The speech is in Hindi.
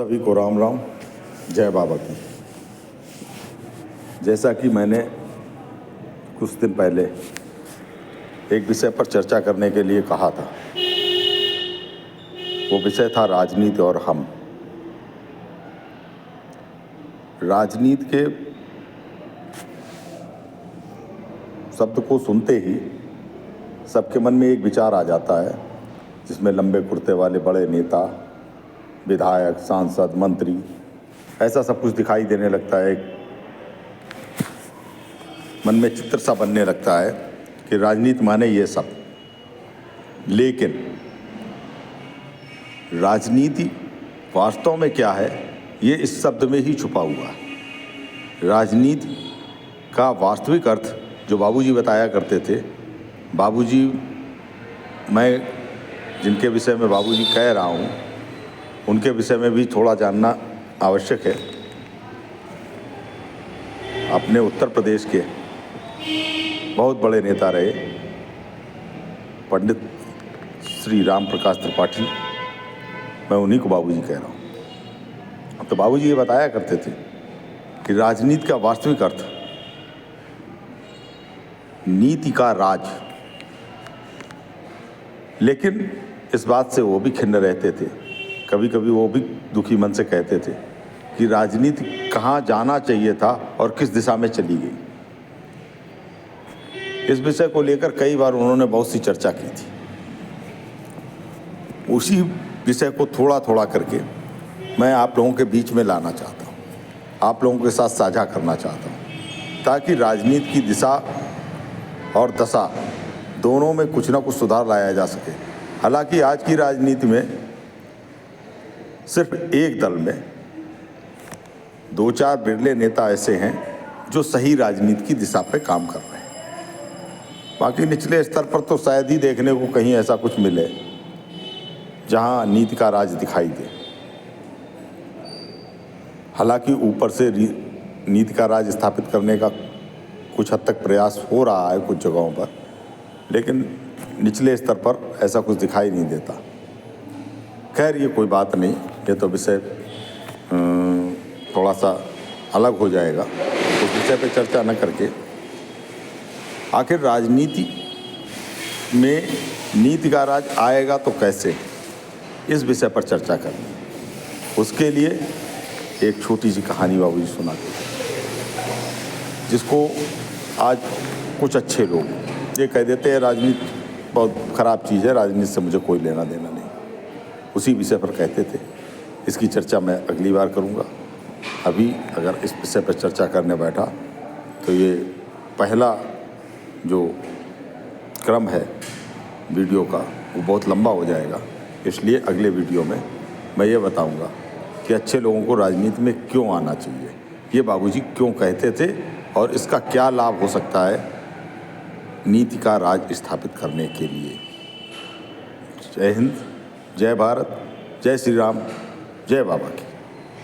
सभी को राम राम, जय बाबा की। जैसा कि मैंने कुछ दिन पहले एक विषय पर चर्चा करने के लिए कहा था, वो विषय था राजनीति और हम। राजनीति के शब्द को सुनते ही सबके मन में एक विचार आ जाता है, जिसमें लंबे कुर्ते वाले बड़े नेता, विधायक, सांसद, मंत्री, ऐसा सब कुछ दिखाई देने लगता है। मन में चित्र सा बनने लगता है कि राजनीति माने ये सब। लेकिन राजनीति वास्तव में क्या है, ये इस शब्द में ही छुपा हुआ है। राजनीति का वास्तविक अर्थ जो बाबूजी बताया करते थे, बाबूजी, मैं जिनके विषय में बाबूजी कह रहा हूँ, उनके विषय में भी थोड़ा जानना आवश्यक है। अपने उत्तर प्रदेश के बहुत बड़े नेता रहे पंडित श्री राम प्रकाश त्रिपाठी, मैं उन्हीं को बाबूजी कह रहा हूँ। तो बाबूजी ये बताया करते थे कि राजनीति का वास्तविक अर्थ नीति का राज। लेकिन इस बात से वो भी खिन्न रहते थे, कभी कभी वो भी दुखी मन से कहते थे कि राजनीति कहाँ जाना चाहिए था और किस दिशा में चली गई। इस विषय को लेकर कई बार उन्होंने बहुत सी चर्चा की थी। उसी विषय को थोड़ा थोड़ा करके मैं आप लोगों के बीच में लाना चाहता हूँ, आप लोगों के साथ साझा करना चाहता हूँ, ताकि राजनीति की दिशा और दशा दोनों में कुछ ना कुछ सुधार लाया जा सके। हालांकि आज की राजनीति में सिर्फ एक दल में दो चार बिरले नेता ऐसे हैं जो सही राजनीति की दिशा पे काम कर रहे हैं। बाकी निचले स्तर पर तो शायद ही देखने को कहीं ऐसा कुछ मिले जहां नीति का राज दिखाई दे। हालांकि ऊपर से नीति का राज स्थापित करने का कुछ हद तक प्रयास हो रहा है कुछ जगहों पर, लेकिन निचले स्तर पर ऐसा कुछ दिखाई नहीं देता। खैर, ये कोई बात नहीं, ये तो विषय थोड़ा सा अलग हो जाएगा। उस विषय पे चर्चा न करके आखिर राजनीति में नीति का राज आएगा तो कैसे, इस विषय पर चर्चा करनी। उसके लिए एक छोटी सी कहानी बाबूजी सुनाते थे, जिसको आज कुछ अच्छे लोग ये कह देते हैं राजनीति बहुत ख़राब चीज़ है, राजनीति से मुझे कोई लेना देना नहीं। उसी विषय पर कहते थे। इसकी चर्चा मैं अगली बार करूंगा। अभी अगर इस विषय पर चर्चा करने बैठा तो ये पहला जो क्रम है वीडियो का वो बहुत लंबा हो जाएगा। इसलिए अगले वीडियो में मैं ये बताऊंगा कि अच्छे लोगों को राजनीति में क्यों आना चाहिए, ये बाबूजी क्यों कहते थे और इसका क्या लाभ हो सकता है नीति का राज स्थापित करने के लिए। जय हिंद, जय भारत, जय श्री राम, जय बाबा की।